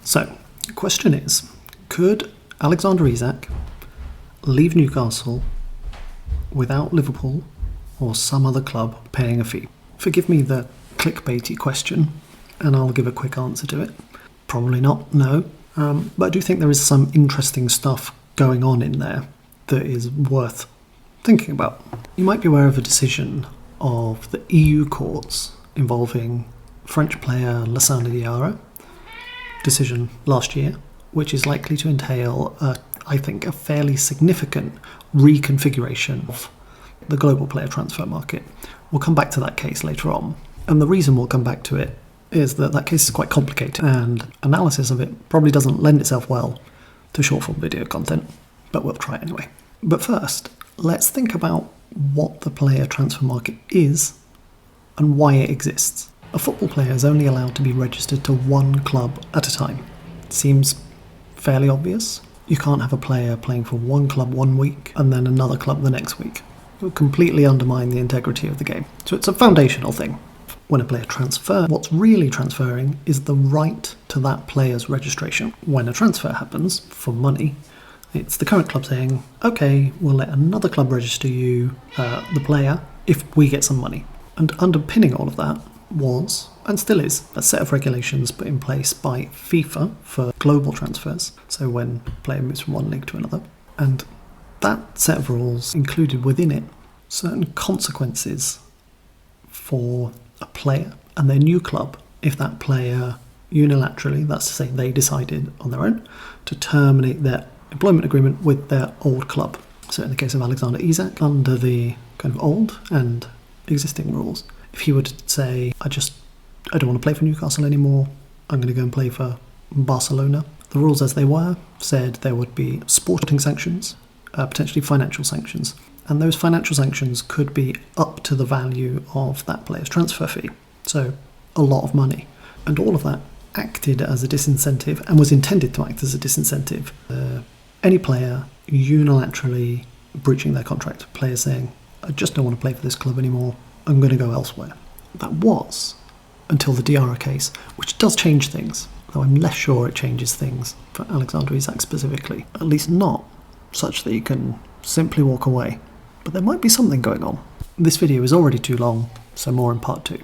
So, the question is, could Alexander Isak leave Newcastle without Liverpool or some other club paying a fee? Forgive me the clickbaity question, and I'll give a quick answer to it. Probably not, no. But I do think there is some interesting stuff going on in there that is worth thinking about. You might be aware of a decision of the EU courts involving French player Alexander Isak, decision last year, which is likely to entail, I think, a fairly significant reconfiguration of the global player transfer market. We'll come back to that case later on. And the reason we'll come back to it is that that case is quite complicated, and analysis of it probably doesn't lend itself well to short-form video content, but we'll try anyway. But first, let's think about what the player transfer market is and why it exists. A football player is only allowed to be registered to one club at a time. It seems fairly obvious. You can't have a player playing for one club one week and then another club the next week. It would completely undermine the integrity of the game. So it's a foundational thing. When a player transfers, what's really transferring is the right to that player's registration. When a transfer happens for money, it's the current club saying, okay, we'll let another club register you, the player, if we get some money. And underpinning all of that was, and still is, a set of regulations put in place by FIFA for global transfers, so when a player moves from one league to another. And that set of rules included within it certain consequences for a player and their new club if that player unilaterally, that's to say they decided on their own, to terminate their employment agreement with their old club. So in the case of Alexander Isak, under the kind of old and existing rules, if he were to say, I don't want to play for Newcastle anymore, I'm going to go and play for Barcelona, the rules as they were said there would be sporting sanctions, potentially financial sanctions, and those financial sanctions could be up to the value of that player's transfer fee, so a lot of money. And all of that acted as a disincentive, and was intended to act as a disincentive. Any player unilaterally breaching their contract, players saying, I just don't want to play for this club anymore, I'm going to go elsewhere. That was until the Diarra case, which does change things, though I'm less sure it changes things for Alexander Isak specifically. At least not such that you can simply walk away. But there might be something going on. This video is already too long, so more in part 2.